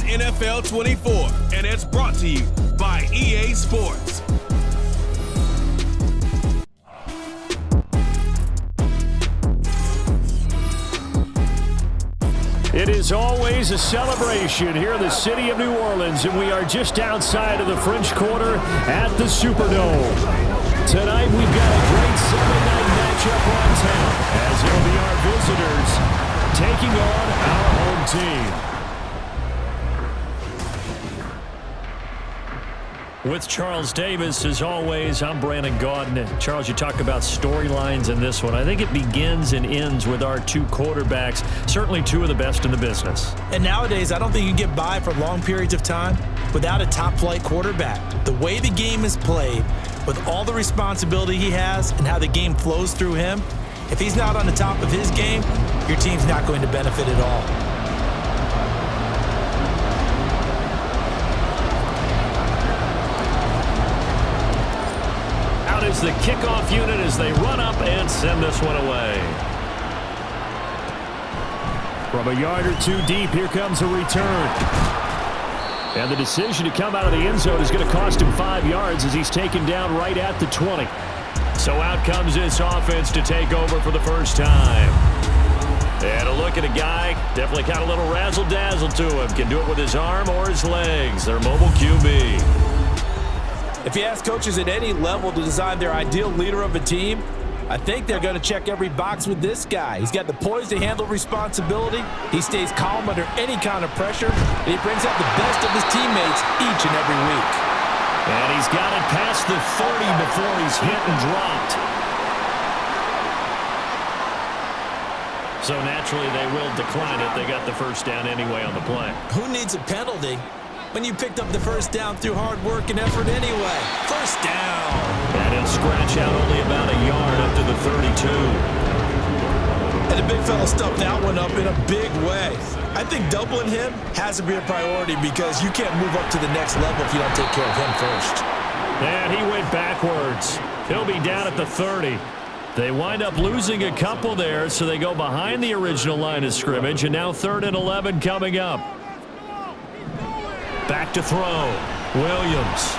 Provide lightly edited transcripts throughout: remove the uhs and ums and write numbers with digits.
NFL 24, and it's brought to you by EA Sports. It is always a celebration here in the city of New Orleans, and we are just outside of the French Quarter at the Superdome. Tonight we've got a great Sunday night matchup on tap, as it'll be our visitors taking on our home team. With Charles Davis, as always, I'm Brandon Gaudin. Charles, you talk about storylines in this one. I think it begins and ends with our two quarterbacks, certainly two of the best in the business. And nowadays, I don't think you can get by for long periods of time without a top-flight quarterback. The way the game is played, with all the responsibility he has and how the game flows through him, if he's not on the top of his game, your team's not going to benefit at all. Is the kickoff unit as they run up and send this one away. From a yard or two deep, here comes a return. And the decision to come out of the end zone is going to cost him 5 yards as he's taken down right at the 20. So out comes this offense to take over for the first time. And a look at a guy, definitely got a little razzle-dazzle to him. Can do it with his arm or his legs. Their mobile QB. If you ask coaches at any level to design their ideal leader of a team, I think they're going to check every box with this guy. He's got the poise to handle responsibility. He stays calm under any kind of pressure, and he brings out the best of his teammates each and every week. And he's got it past the 30 before he's hit and dropped. So naturally they will decline it. They got the first down anyway on the play. Who needs a penalty when you picked up the first down through hard work and effort anyway? First down. And he'll scratch out only about a yard up to the 32. And the big fella stuffed that one up in a big way. I think doubling him has to be a priority because you can't move up to the next level if you don't take care of him first. And he went backwards. He'll be down at the 30. They wind up losing a couple there, so they go behind the original line of scrimmage, and now 3rd and 11 coming up. Back to throw. Williams.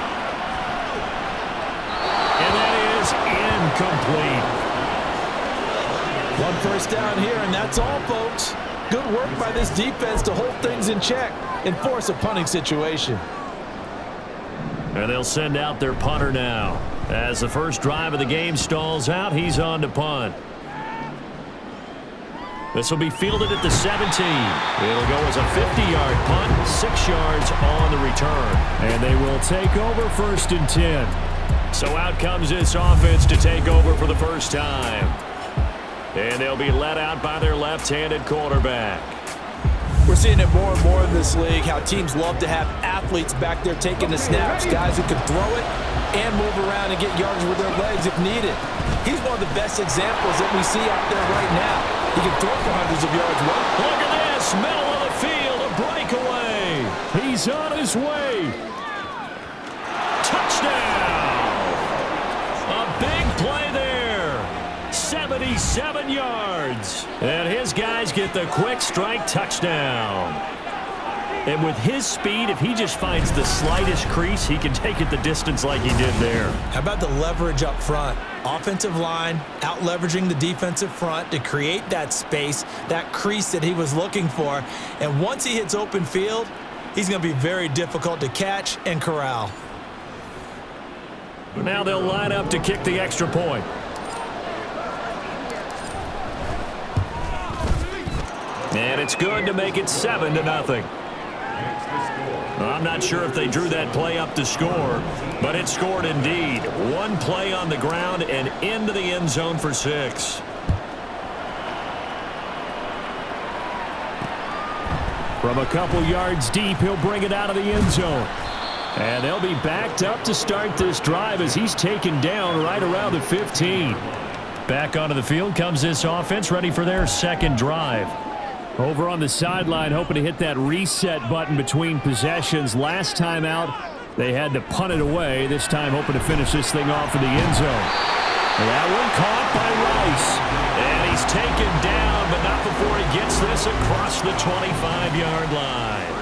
And that is incomplete. One first down here, and that's all, folks. Good work by this defense to hold things in check and force a punting situation. And they'll send out their punter now. As the first drive of the game stalls out, he's on to punt. This will be fielded at the 17. It'll go as a 50-yard punt, 6 yards on the return. And they will take over 1st and 10. So out comes this offense to take over for the first time. And they'll be led out by their left-handed quarterback. We're seeing it more and more in this league, how teams love to have athletes back there taking the snaps, guys who can throw it and move around and get yards with their legs if needed. He's one of the best examples that we see out there right now. He can throw for hundreds of yards. Look at this, middle of the field, a breakaway. He's on his way. Touchdown. A big play there. 77 yards. And his guys get the quick strike touchdown. And with his speed, if he just finds the slightest crease, he can take it the distance like he did there. How about the leverage up front? Offensive line out-leveraging the defensive front to create that space, that crease that he was looking for. And once he hits open field, he's going to be very difficult to catch and corral. Now they'll line up to kick the extra point. And it's good to make it 7-0. I'm not sure if they drew that play up to score, but it scored indeed. One play on the ground and into the end zone for 6. From a couple yards deep, he'll bring it out of the end zone. And they'll be backed up to start this drive as he's taken down right around the 15. Back onto the field comes this offense, ready for their second drive. Over on the sideline, hoping to hit that reset button between possessions. Last time out, they had to punt it away. This time, hoping to finish this thing off in the end zone. That one caught by Rice. And he's taken down, but not before he gets this across the 25-yard line.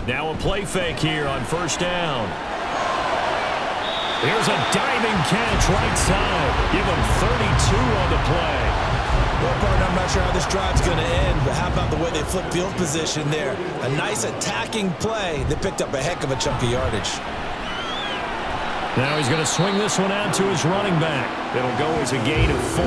Now a play fake here on first down. Here's a diving catch right side. Give him 32 on the play. Well, partner, I'm not sure how this drive's going to end, but how about the way they flip field position there? A nice attacking play. They picked up a heck of a chunk of yardage. Now he's going to swing this one out to his running back. It'll go as a gain of 4,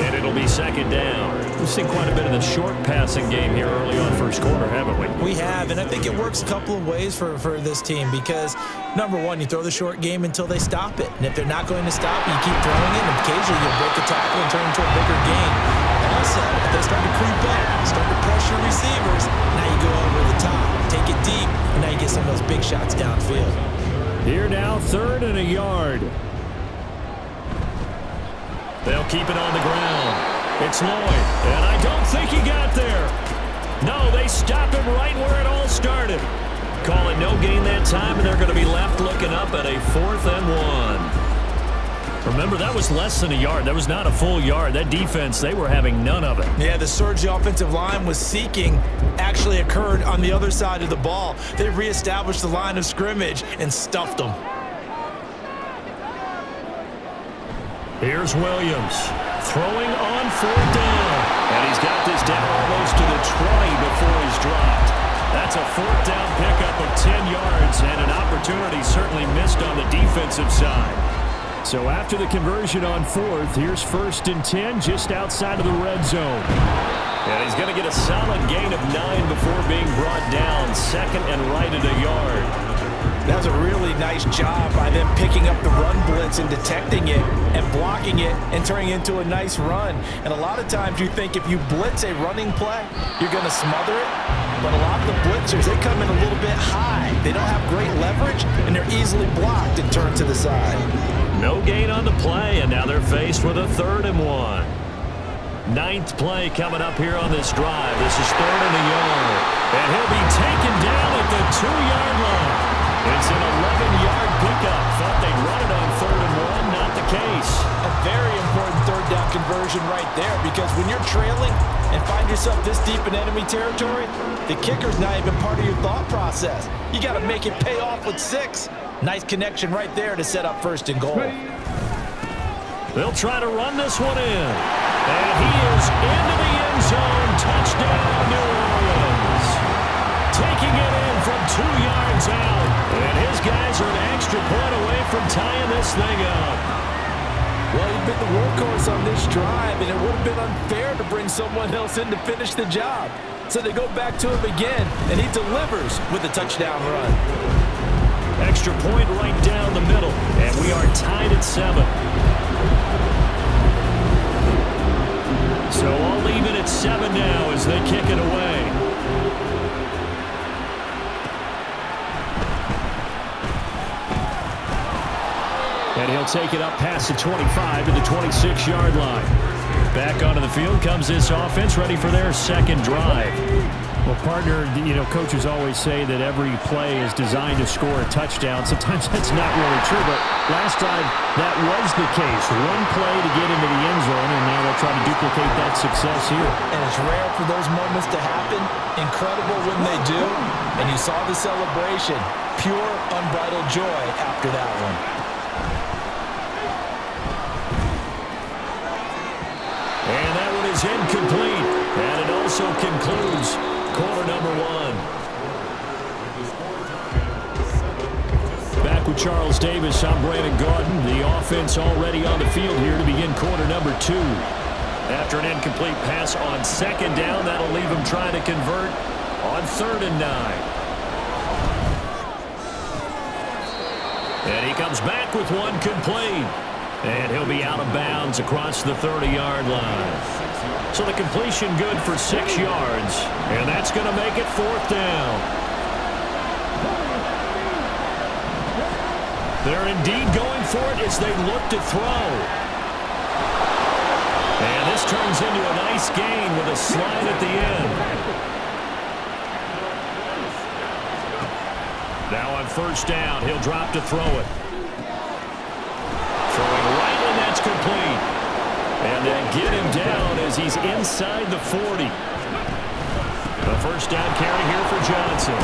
and it'll be second down. We've seen quite a bit of the short passing game here early on first quarter, haven't we? We have, and I think it works a couple of ways for this team because, number one, you throw the short game until they stop it. And if they're not going to stop it, you keep throwing it, and occasionally you'll break a tackle and turn into a bigger gain. Also, if they start to creep up, start to pressure receivers, now you go over the top, take it deep, and now you get some of those big shots downfield. Here now, 3rd and a yard. They'll keep it on the ground. It's Lloyd, and I don't think he got there. No, they stop him right where it all started. Call it no gain that time, and they're going to be left looking up at a 4th and 1. Remember, that was less than a yard. That was not a full yard. That defense, they were having none of it. Yeah, the surge the offensive line was seeking actually occurred on the other side of the ball. They reestablished the line of scrimmage and stuffed them. Here's Williams throwing on 4th down. And he's got this down almost to the 20 before he's dropped. That's a 4th down pickup of 10 yards and an opportunity certainly missed on the defensive side. So after the conversion on 4th, here's 1st and 10 just outside of the red zone. And he's going to get a solid gain of 9 before being brought down, 2nd and right at a yard. That was a really nice job by them picking up the run blitz and detecting it and blocking it and turning it into a nice run. And a lot of times you think if you blitz a running play, you're going to smother it. But a lot of the blitzers, they come in a little bit high. They don't have great leverage, and they're easily blocked and turned to the side. No gain on the play, and now they're faced with a 3rd and 1. 9th play coming up here on this drive. This is 3rd and a yard. And he'll be taken down at the 2-yard line. It's an 11-yard pickup. Thought they'd run it on 3rd and 1. Not the case. A very important 3rd down conversion right there because when you're trailing and find yourself this deep in enemy territory, the kicker's not even part of your thought process. You got to make it pay off with 6. Nice connection right there to set up 1st and goal. They'll try to run this one in. And he is into the end zone. Touchdown, New Orleans. Taking it in from 2 yards out. And his guys are an extra point away from tying this thing up. Well, he's been the workhorse on this drive, and it would have been unfair to bring someone else in to finish the job. So they go back to him again, and he delivers with a touchdown run. Extra point right down the middle, and we are tied at 7. So I'll leave it at 7 now as they kick it away. And he'll take it up past the 25 to the 26-yard line. Back onto the field comes this offense, ready for their 2nd drive. Well, partner, coaches always say that every play is designed to score a touchdown. Sometimes that's not really true, but last drive, that was the case. One play to get into the end zone, and now they'll try to duplicate that success here. And it's rare for those moments to happen. Incredible when they do. And you saw the celebration. Pure, unbridled joy after that one. And that one is incomplete. And it also concludes quarter number 1. Back with Charles Davis, I'm Brandon Gaudin. The offense already on the field here to begin quarter number 2. After an incomplete pass on 2nd down, that'll leave him trying to convert on 3rd and 9. And he comes back with one complete. And he'll be out of bounds across the 30-yard line. So the completion good for 6 yards. And that's going to make it 4th down. They're indeed going for it as they look to throw. And this turns into a nice gain with a slide at the end. Now on 1st down, he'll drop to throw it. Throwing right, and that's complete. And they get him down as he's inside the 40. The 1st down carry here for Johnson.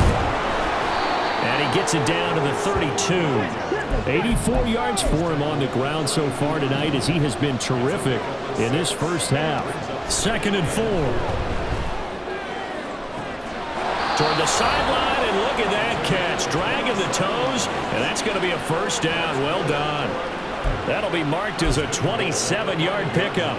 And he gets it down to the 32. 84 yards for him on the ground so far tonight as he has been terrific in this first half. 2nd and 4. Toward the sideline, and look at that catch. Dragging the toes, and that's going to be a first down. Well done. That'll be marked as a 27-yard pickup.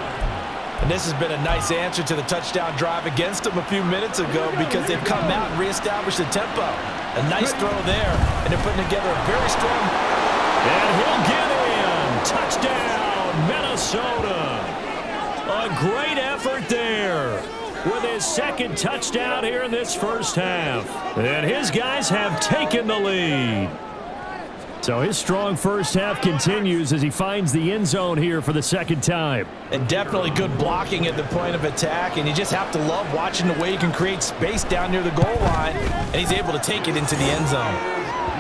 And this has been a nice answer to the touchdown drive against them a few minutes ago because they've come out and reestablished the tempo. A nice throw there, and they're putting together a very strong. And he'll get in. Touchdown, Minnesota. A great effort there with his 2nd touchdown here in this first half. And his guys have taken the lead. So his strong first half continues as he finds the end zone here for the 2nd time. And definitely good blocking at the point of attack, and you just have to love watching the way he can create space down near the goal line, and he's able to take it into the end zone.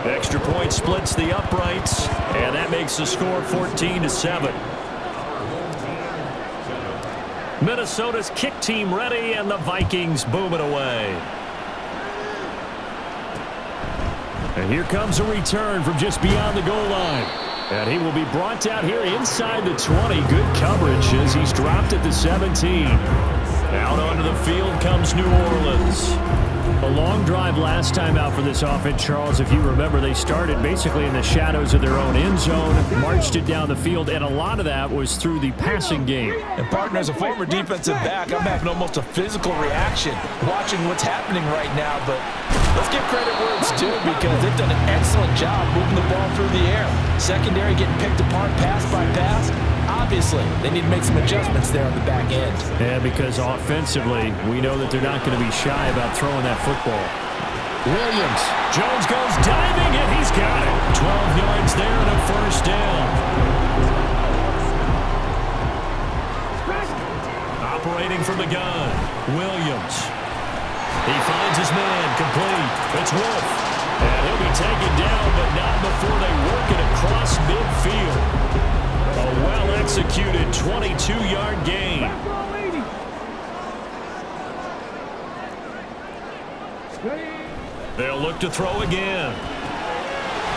Extra point splits the uprights, and that makes the score 14-7. Minnesota's kick team ready, and the Vikings boom it away. And here comes a return from just beyond the goal line. And he will be brought out here inside the 20. Good coverage as he's dropped at the 17. Out onto the field comes New Orleans. A long drive last time out for this offense, Charles. If you remember, they started basically in the shadows of their own end zone, marched it down the field, and a lot of that was through the passing game. And partner, as a former defensive back, I'm having almost a physical reaction watching what's happening right now, but let's give credit where it's due because they've done an excellent job moving the ball through the air. Secondary getting picked apart pass by pass. Obviously, they need to make some adjustments there on the back end. Yeah, because offensively, we know that they're not going to be shy about throwing that football. Williams. Jones goes diving, and he's got it. 12 yards there and a first down. Operating from the gun, Williams. He finds his man, complete. It's Wolf. And he'll be taken down, but not before they work it across midfield. A well-executed 22-yard gain. They'll look to throw again.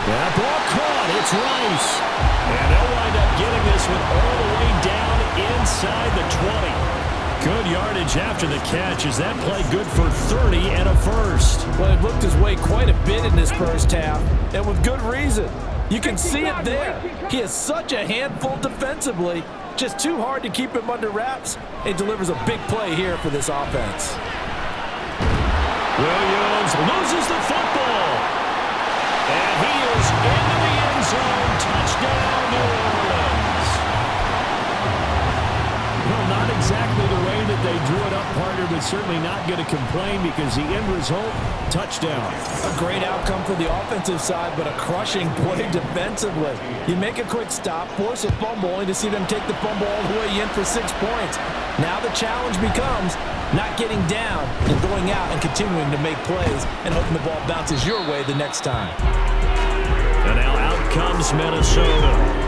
That ball caught. It's Rice. And they'll wind up getting this one all the way down inside the 20. Good yardage after the catch. Is that play good for 30 and a first? Well, it looked his way quite a bit in this first half, and with good reason. You can see it there. He is such a handful defensively. Just too hard to keep him under wraps. It delivers a big play here for this offense. Williams loses the football. And he is into the end zone. Touchdown, New Orleans. Well, not exactly the way that they drew it up, partner, but certainly not going to complain because the end result, touchdown. A great outcome for the offensive side, but a crushing play defensively. You make a quick stop, force a fumble, only to see them take the fumble all the way in for 6 points. Now the challenge becomes not getting down and going out and continuing to make plays and hoping the ball bounces your way the next time. And now out comes Minnesota.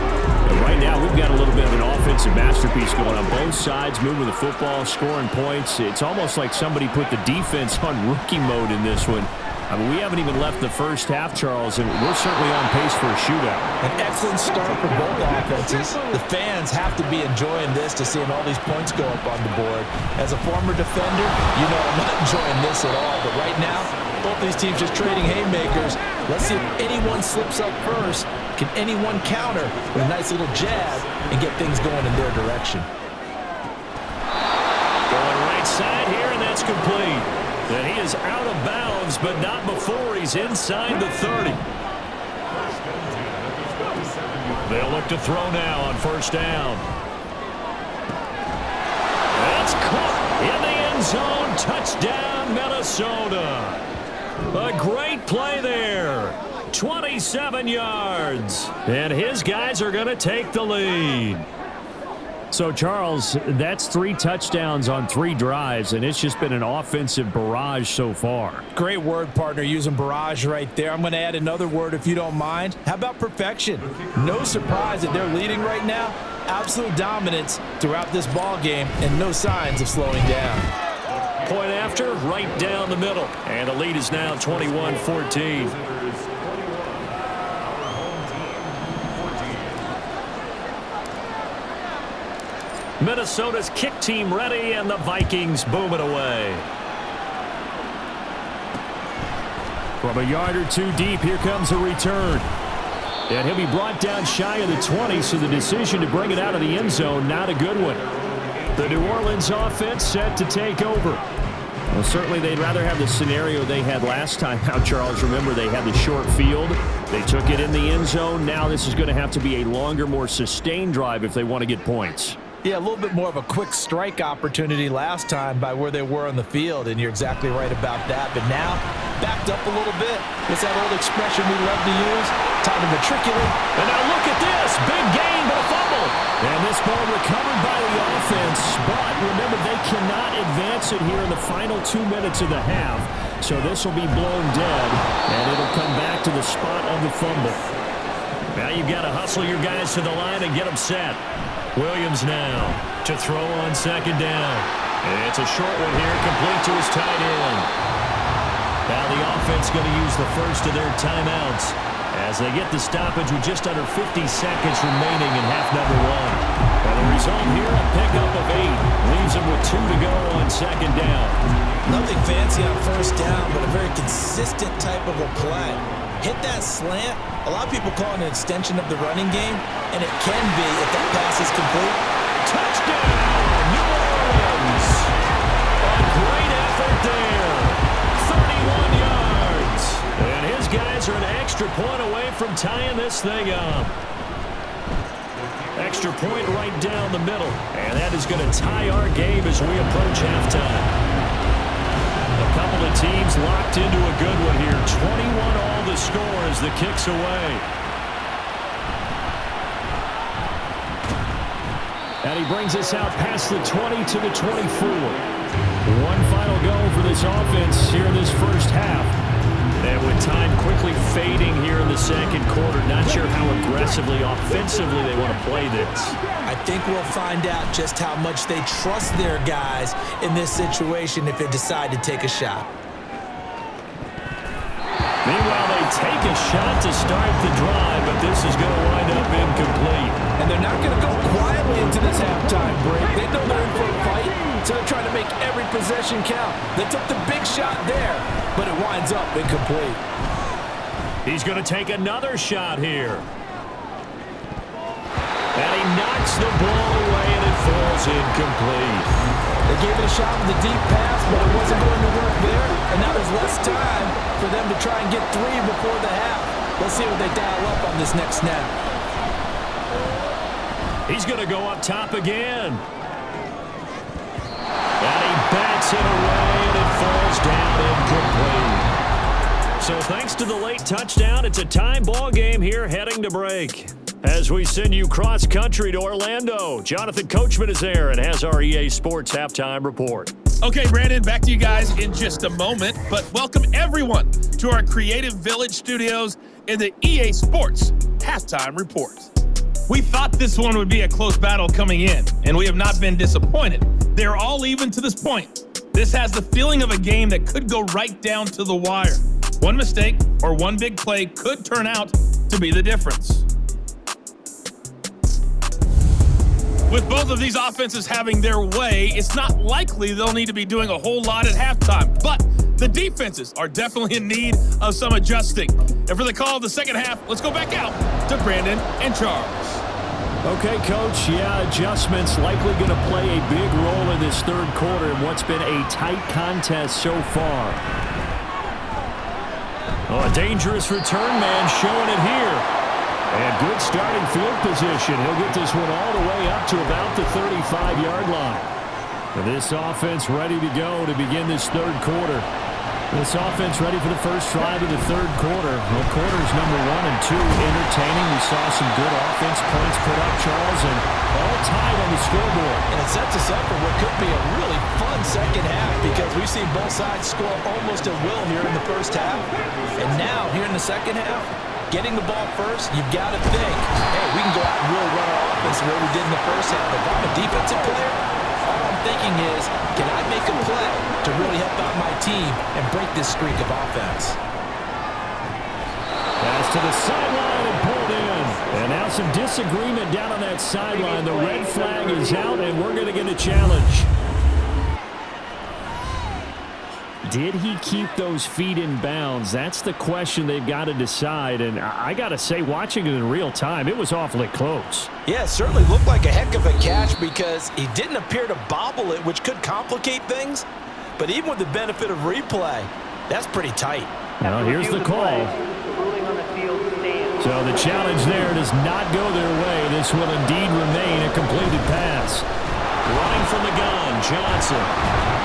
And right now, we've got a little bit of an offensive masterpiece going on both sides, moving the football, scoring points. It's almost like somebody put the defense on rookie mode in this one. I mean, we haven't even left the first half, Charles, and we're certainly on pace for a shootout. An excellent start for both offenses. The fans have to be enjoying this to seeing all these points go up on the board. As a former defender, you know I'm not enjoying this at all. But right now, both these teams just trading haymakers. Let's see if anyone slips up first. Can anyone counter with a nice little jab and get things going in their direction? Going right side here, and that's complete. And he is out of bounds, but not before he's inside the 30. They'll look to throw now on first down. That's caught in the end zone. Touchdown, Minnesota. A great play there. 27 yards. And his guys are going to take the lead. So, Charles, that's 3 touchdowns on 3 drives, and it's just been an offensive barrage so far. Great word, partner, using barrage right there. I'm going to add another word if you don't mind. How about perfection? No surprise that they're leading right now. Absolute dominance throughout this ball game and no signs of slowing down. Point after, right down the middle. And the lead is now 21-14. Minnesota's kick team ready, and the Vikings boom it away. From a yard or two deep, here comes a return. And he'll be brought down shy of the 20, so the decision to bring it out of the end zone, not a good one. The New Orleans offense set to take over. Well, certainly they'd rather have the scenario they had last time out, Charles. Remember, they had the short field. They took it in the end zone. Now this is going to have to be a longer, more sustained drive if they want to get points. Yeah, a little bit more of a quick strike opportunity last time by where they were on the field, and you're exactly right about that. But now, backed up a little bit. It's that old expression we love to use, time to matriculate. And now look at this. Big gain, but a fumble. And this ball recovered by the offense. But remember, they cannot advance it here in the final 2 minutes of the half. So this will be blown dead, and it'll come back to the spot of the fumble. Now you've got to hustle your guys to the line and get them set. Williams now to throw on second down. It's a short one here, complete to his tight end. Now the offense going to use the first of their timeouts as they get the stoppage with just under 50 seconds remaining in half number one. And the result here, a pickup of 8. Leaves them with 2 to go on second down. Nothing fancy on first down, but a very consistent type of a play. Hit that slant. A lot of people call it an extension of the running game, and it can be if that pass is complete. Touchdown, New Orleans! A great effort there. 31 yards. And his guys are an extra point away from tying this thing up. Extra point right down the middle. And that is going to tie our game as we approach halftime. A couple of teams locked into a good one here. 21 all the score as the kick's away. And he brings us out past the 20 to the 24. One final go for this offense here in this first half. And with time quickly fading here in the second quarter, not sure how aggressively, offensively they want to play this. I think we'll find out just how much they trust their guys in this situation if they decide to take a shot. Meanwhile, they take a shot to start the drive, but this is going to wind up incomplete. And they're not going to go quietly into this halftime break. They know they're in for a fight, so they're trying to make every possession count. They took the big shot there, but it winds up incomplete. He's going to take another shot here. And he knocks the ball away, and it falls incomplete. They gave it a shot with a deep pass, but it wasn't going to work there. And now there's less time for them to try and get 3 before the half. Let's see what they dial up on this next snap. He's going to go up top again. And he bats it away, and it falls down incomplete. So thanks to the late touchdown, it's a time ball game here heading to break. As we send you cross-country to Orlando, Jonathan Coachman is there and has our EA Sports Halftime Report. Okay, Brandon, back to you guys in just a moment, but welcome everyone to our Creative Village studios in the EA Sports Halftime Report. We thought this one would be a close battle coming in, and we have not been disappointed. They're all even to this point. This has the feeling of a game that could go right down to the wire. One mistake or one big play could turn out to be the difference. With both of these offenses having their way, it's not likely they'll need to be doing a whole lot at halftime. But the defenses are definitely in need of some adjusting. And for the call of the second half, let's go back out to Brandon and Charles. Okay, Coach. Yeah, adjustments likely going to play a big role in this third quarter in what's been a tight contest so far. Oh, a dangerous return man showing it here. And good starting field position. He'll get this one all the way up to about the 35-yard line. And this offense ready to go to begin this third quarter. This offense ready for the first drive of the third quarter. Well, quarters number 1 and 2 entertaining. We saw some good offense points put up, Charles, and all tied on the scoreboard. And it sets us up for what could be a really fun second half because we've seen both sides score almost at will here in the first half. And now, here in the second half, getting the ball first, you've got to think, hey, we can go out and really run our offense the way we did in the first half. But if I'm a defensive player, all I'm thinking is, can I make a play to really help out my team and break this streak of offense? Pass to the sideline and pulled in. And now some disagreement down on that sideline. The red flag is out, and we're going to get a challenge. Did he keep those feet in bounds? That's the question they've got to decide. And I got to say, watching it in real time, it was awfully close. Yeah, it certainly looked like a heck of a catch because he didn't appear to bobble it, which could complicate things. But even with the benefit of replay, that's pretty tight. Now here's the call. So the challenge there does not go their way. This will indeed remain a completed pass. Running from the gun, Johnson.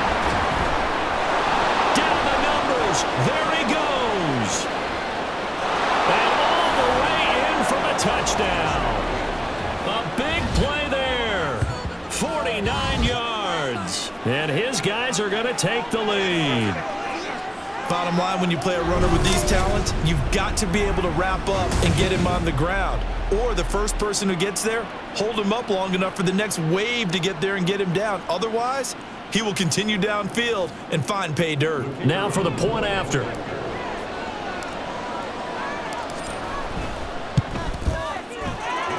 There he goes. And all the way in from a touchdown. A big play there. 49 yards. And his guys are going to take the lead. Bottom line, when you play a runner with these talents, you've got to be able to wrap up and get him on the ground. Or the first person who gets there, hold him up long enough for the next wave to get there and get him down. Otherwise, he will continue downfield and find pay dirt. Now for the point after.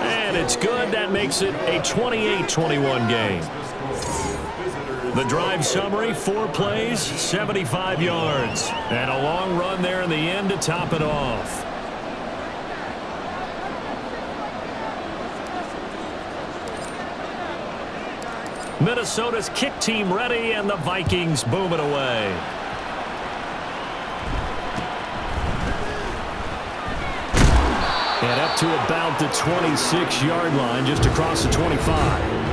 And it's good. That makes it a 28-21 game. The drive summary, 4 plays, 75 yards. And a long run there in the end to top it off. Minnesota's kick team ready, and the Vikings boom it away. And up to about the 26-yard line, just across the 25.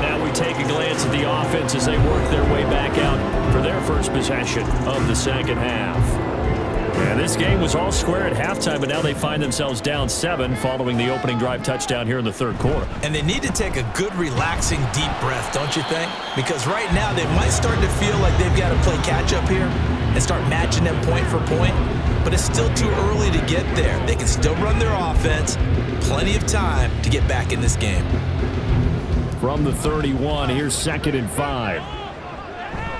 Now we take a glance at the offense as they work their way back out for their first possession of the second half. And this game was all square at halftime, but now they find themselves down 7 following the opening drive touchdown here in the third quarter. And they need to take a good, relaxing, deep breath, don't you think? Because right now they might start to feel like they've got to play catch-up here and start matching them point for point. But it's still too early to get there. They can still run their offense. Plenty of time to get back in this game. From the 31, here's 2nd and 5.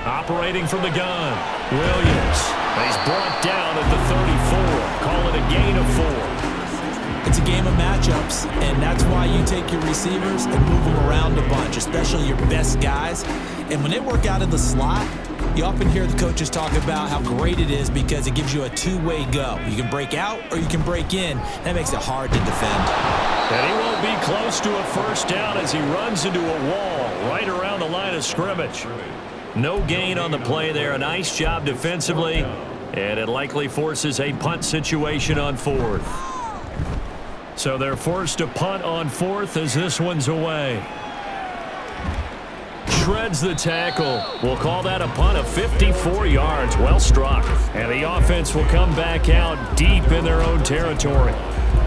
Operating from the gun, Williams. He's brought down at the 34. Call it a gain of 4. It's a game of matchups, and that's why you take your receivers and move them around a bunch, especially your best guys. And when they work out of the slot, you often hear the coaches talk about how great it is because it gives you a two-way go. You can break out or you can break in. That makes it hard to defend. And he won't be close to a first down as he runs into a wall right around the line of scrimmage. No gain on the play there. A nice job defensively, and it likely forces a punt situation on 4th. So they're forced to punt on 4th as this one's away. Shreds the tackle. We'll call that a punt of 54 yards. Well struck. And the offense will come back out deep in their own territory.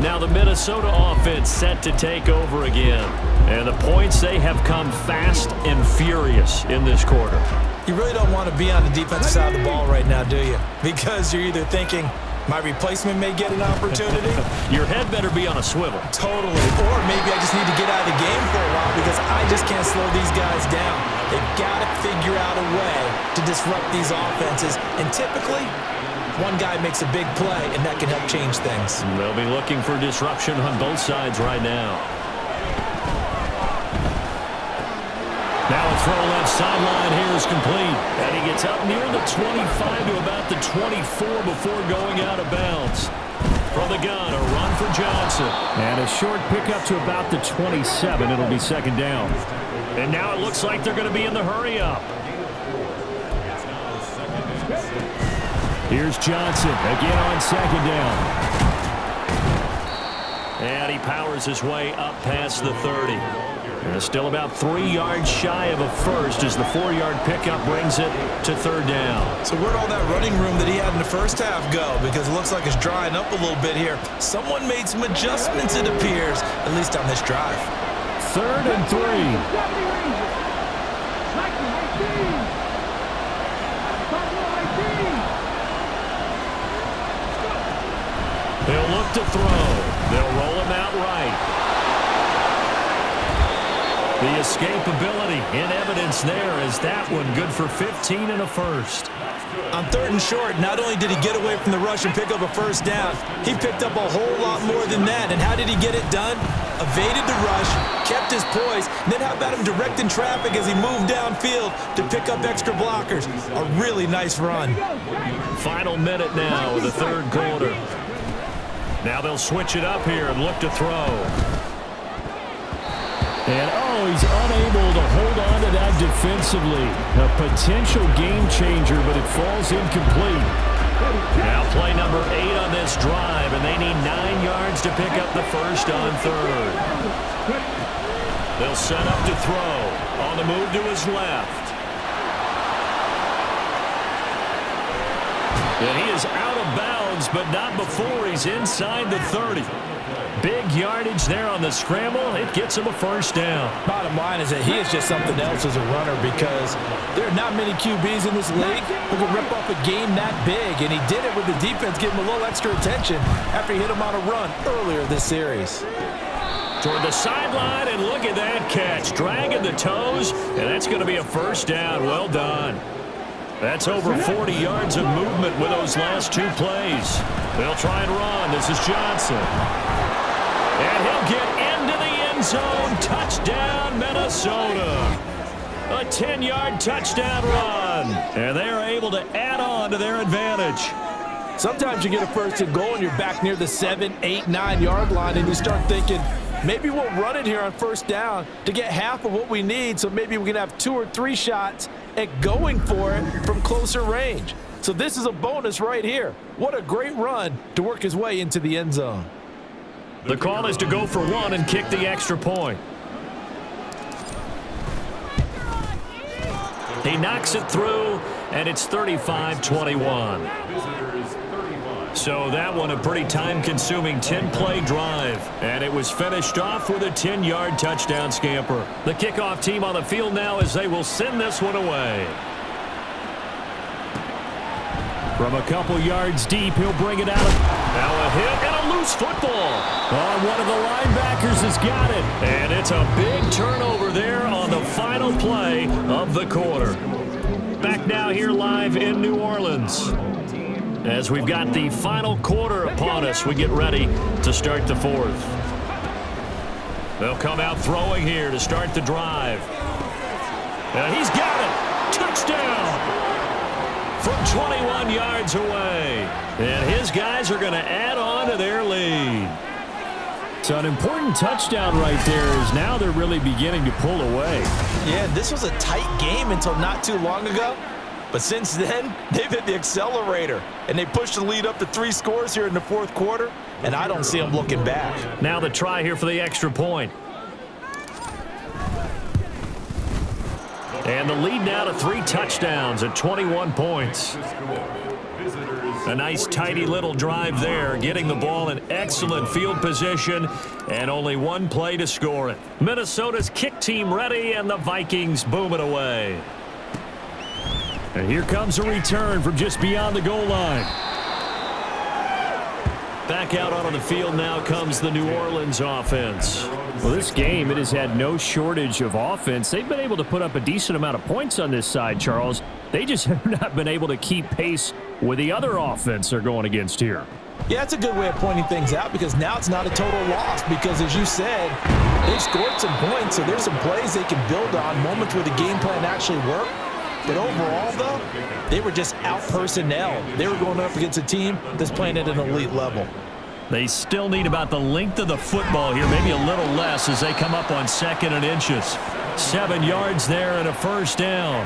Now the Minnesota offense set to take over again. And the points, they have come fast and furious in this quarter. You really don't want to be on the defensive side of the ball right now, do you? Because you're either thinking, my replacement may get an opportunity. Your head better be on a swivel. Totally. Or maybe I just need to get out of the game for a while because I just can't slow these guys down. They've got to figure out a way to disrupt these offenses. And typically, one guy makes a big play, and that can help change things. They'll be looking for disruption on both sides right now. Now a throw left sideline here is complete. And he gets up near the 25 to about the 24 before going out of bounds. From the gun, a run for Johnson. And a short pickup to about the 27. It'll be 2nd down. And now it looks like they're going to be in the hurry-up. Here's Johnson again on 2nd down. And he powers his way up past the 30. And still about 3 yards shy of a first as the 4-yard pickup brings it to 3rd down. So where'd all that running room that he had in the first half go? Because it looks like it's drying up a little bit here. Someone made some adjustments, it appears, at least on this drive. 3rd and 3. They'll look to throw. They'll roll him out right. The escapability in evidence there as that one good for 15 and a first. On 3rd and short, not only did he get away from the rush and pick up a first down, he picked up a whole lot more than that. And how did he get it done? Evaded the rush, kept his poise, and then how about him directing traffic as he moved downfield to pick up extra blockers? A really nice run. Final minute now of the 3rd quarter. Now they'll switch it up here and look to throw. And, he's unable to hold on to that defensively. A potential game changer, but it falls incomplete. Now play number 8 on this drive, and they need 9 yards to pick up the first on 3rd. They'll set up to throw. On the move to his left. And he is out of bounds, but not before he's inside the 30. Big yardage there on the scramble. It gets him a first down. Bottom line is that he is just something else as a runner, because there are not many QBs in this league who can rip off a game that big, and he did it with the defense giving him a little extra attention after he hit him on a run earlier this series. Toward the sideline, and look at that catch. Dragging the toes, and that's going to be a first down. Well done. That's over 40 yards of movement with those last 2 plays. They'll try and run. This is Johnson. And he'll get into the end zone. Touchdown, Minnesota. A 10-yard touchdown run. And they are able to add on to their advantage. Sometimes you get a first and goal and you're back near the 7, 8, 9-yard line, and you start thinking, maybe we'll run it here on first down to get half of what we need, so maybe we can have 2 or 3 shots at going for it from closer range. So this is a bonus right here. What a great run to work his way into the end zone. The call is to go for 1 and kick the extra point. He knocks it through, and it's 35-21. So that one a pretty time-consuming 10-play drive, and it was finished off with a 10-yard touchdown scamper. The kickoff team on the field now as they will send this one away. From a couple yards deep, he'll bring it out. Now a hit and a loose football. One of the linebackers has got it. And it's a big turnover there on the final play of the quarter. Back now here live in New Orleans. As we've got the final quarter upon us, we get ready to start the 4th. They'll come out throwing here to start the drive. And he's got it. Touchdown. From 21 yards away. And his guys are going to add on to their lead. So an important touchdown right there is now they're really beginning to pull away. Yeah, this was a tight game until not too long ago. But since then, they've hit the accelerator. And they pushed the lead up to 3 scores here in the 4th quarter. And I don't see them looking back. Now the try here for the extra point. And the lead now to 3 touchdowns at 21 points. A nice tidy little drive there, getting the ball in excellent field position, and only 1 play to score it. Minnesota's kick team ready, and the Vikings boom it away. And here comes a return from just beyond the goal line. Back out onto the field now comes the New Orleans offense. Well, this game, it has had no shortage of offense. They've been able to put up a decent amount of points on this side, Charles. They just have not been able to keep pace with the other offense they're going against here. Yeah, that's a good way of pointing things out, because now it's not a total loss, because as you said, they've scored some points, so there's some plays they can build on, moments where the game plan actually worked. But overall, though, they were just out-personnel. They were going up against a team that's playing at an elite level. They still need about the length of the football here, maybe a little less as they come up on 2nd and inches. 7 yards there and a first down.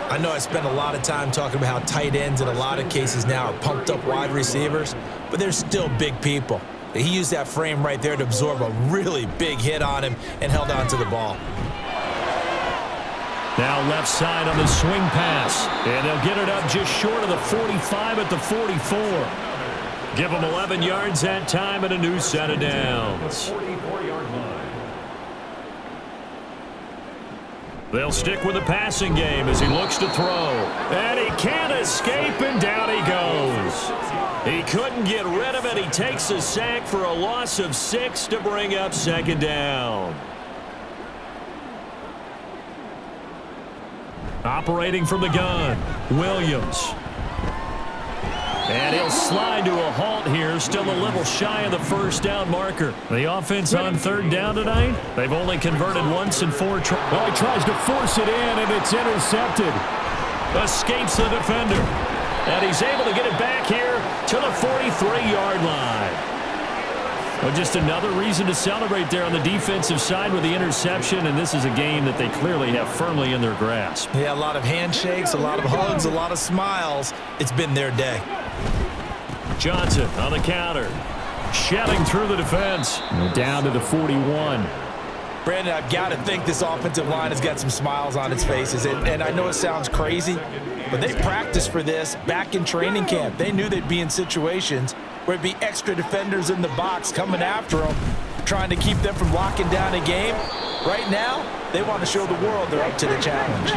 I know I spent a lot of time talking about how tight ends in a lot of cases now are pumped-up wide receivers, but they're still big people. He used that frame right there to absorb a really big hit on him and held on to the ball. Now left side on the swing pass, and they'll get it up just short of the 45 at the 44. Give them 11 yards that time and a new set of downs. They'll stick with the passing game as he looks to throw. And he can't escape, and down he goes. He couldn't get rid of it. He takes a sack for a loss of 6 to bring up 2nd down. Operating from the gun, Williams. And he'll slide to a halt here, still a little shy of the first down marker. The offense on third down tonight, they've only converted once in 4 tries. Well, he tries to force it in, and it's intercepted. Escapes the defender. And he's able to get it back here to the 43-yard line. Well, just another reason to celebrate there on the defensive side with the interception, and this is a game that they clearly have firmly in their grasp. Yeah, a lot of handshakes, a lot of hugs, a lot of smiles. It's been their day. Johnson on the counter. Shelling through the defense. Down to the 41. Brandon, I've got to think this offensive line has got some smiles on its faces. And I know it sounds crazy, but they practiced for this back in training camp. They knew they'd be in situations where it'd be extra defenders in the box coming after them, trying to keep them from locking down a game. Right now, they want to show the world they're up to the challenge.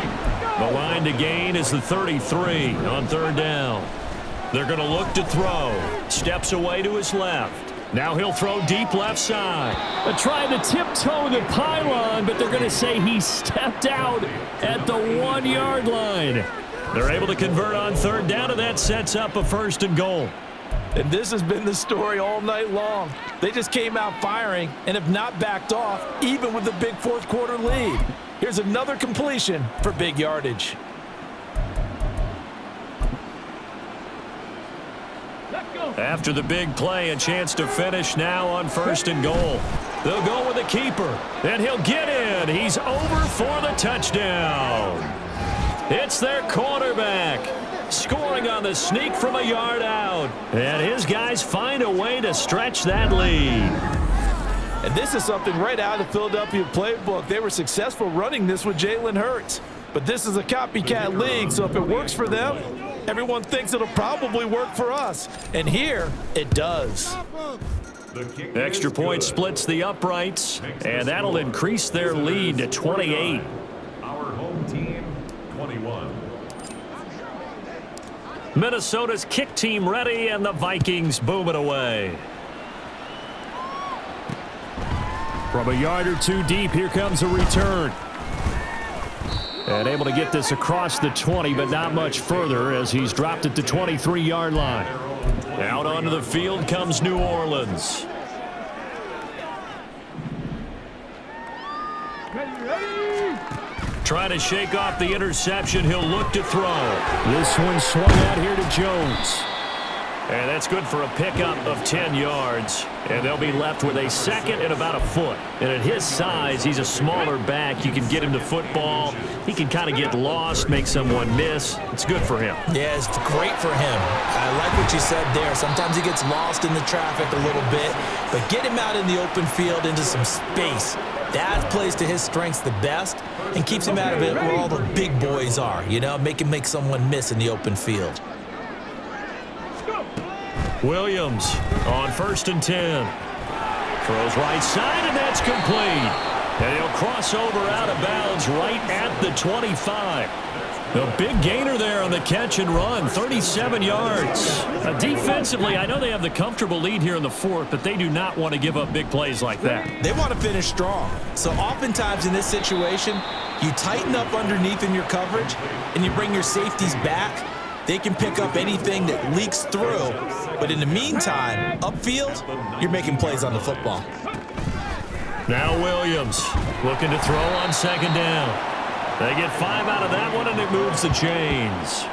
The line to gain is the 33 on third down. They're going to look to throw. Steps away to his left. Now he'll throw deep left side. Trying to tiptoe the pylon, but they're going to say he stepped out at the 1-yard line. They're able to convert on third down, and that sets up a 1st and goal. And this has been the story all night long. They just came out firing and have not backed off, even with the big fourth-quarter lead. Here's another completion for big yardage. After the big play, a chance to finish now on 1st and goal. They'll go with the keeper, and he'll get in. He's over for the touchdown. It's their quarterback, scoring on the sneak from a yard out. And his guys find a way to stretch that lead. And this is something right out of the Philadelphia playbook. They were successful running this with Jalen Hurts. But this is a copycat league, so if it works for them, everyone thinks it'll probably work for us. And here, it does. Extra point splits the uprights, and that'll increase their lead to 28. Our home team, 21. Minnesota's kick team ready, and the Vikings boom it away. From a yard or two deep, here comes a return. And able to get this across the 20, but not much further as he's dropped at the 23-yard line. Out onto the field comes New Orleans. Trying to shake off the interception. He'll look to throw. This one swung out here to Jones. And that's good for a pickup of 10 yards. And they'll be left with a 2nd and about a foot. And at his size, he's a smaller back. You can get him to football. He can kind of get lost, make someone miss. It's good for him. Yeah, it's great for him. I like what you said there. Sometimes he gets lost in the traffic a little bit. But get him out in the open field into some space. That plays to his strengths the best and keeps him out of it where all the big boys are. You know, make someone miss in the open field. Williams on 1st and 10. Throws right side, and that's complete. And he'll cross over out of bounds right at the 25. A big gainer there on the catch and run, 37 yards. Defensively, I know they have the comfortable lead here in the 4th, but they do not want to give up big plays like that. They want to finish strong. So oftentimes in this situation, you tighten up underneath in your coverage, and you bring your safeties back. They can pick up anything that leaks through. But in the meantime, upfield, you're making plays on the football. Now Williams looking to throw on 2nd down. They get 5 out of that one, and it moves the chains.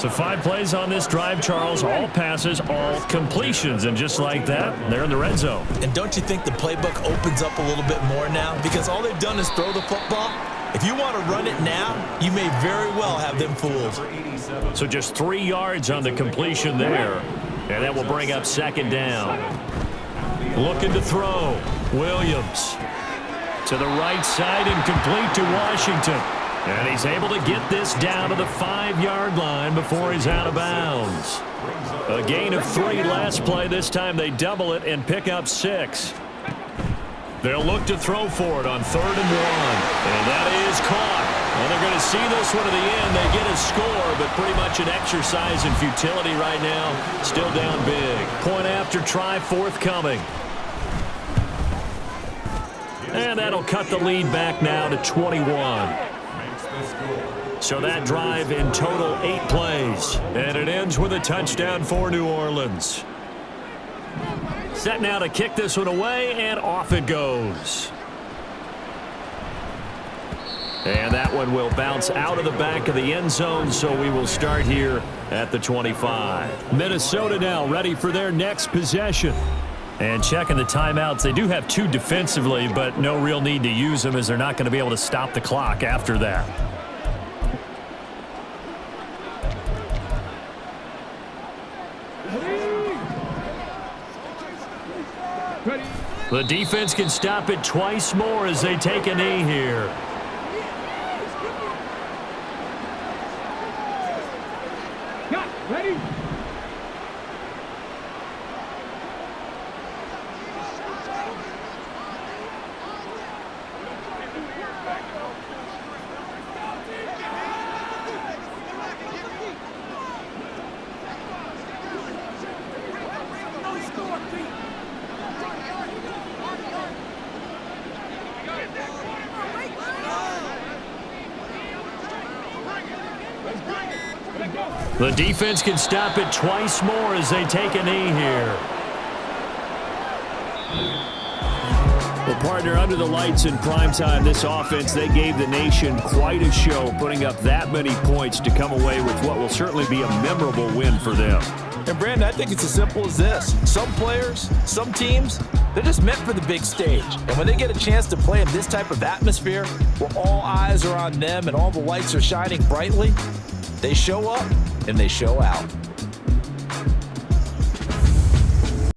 So 5 plays on this drive, Charles. All passes, all completions. And just like that, they're in the red zone. And don't you think the playbook opens up a little bit more now? Because all they've done is throw the football. If you want to run it now, you may very well have them fooled. So just 3 yards on the completion there. And that will bring up 2nd down. Looking to throw. Williams to the right side and complete to Washington. And he's able to get this down to the 5-yard line before he's out of bounds. A gain of 3 last play. This time they double it and pick up 6. They'll look to throw for it on 3rd and 1. And that is caught. And they're going to see this one to the end. They get a score, but pretty much an exercise in futility right now. Still down big. Point after try forthcoming. And that'll cut the lead back now to 21. So that drive in total 8 plays. And it ends with a touchdown for New Orleans. Set now to kick this one away, and off it goes. And that one will bounce out of the back of the end zone, so we will start here at the 25. Minnesota now ready for their next possession. And checking the timeouts, they do have 2 defensively, but no real need to use them as they're not going to be able to stop the clock after that. The defense can stop it twice more as they take a knee here. Ready? The defense can stop it twice more as they take a knee here. Well, partner, under the lights in primetime, this offense, they gave the nation quite a show, putting up that many points to come away with what will certainly be a memorable win for them. And, Brandon, I think it's as simple as this. Some players, some teams, they're just meant for the big stage. And when they get a chance to play in this type of atmosphere, where all eyes are on them and all the lights are shining brightly, they show up and they show out.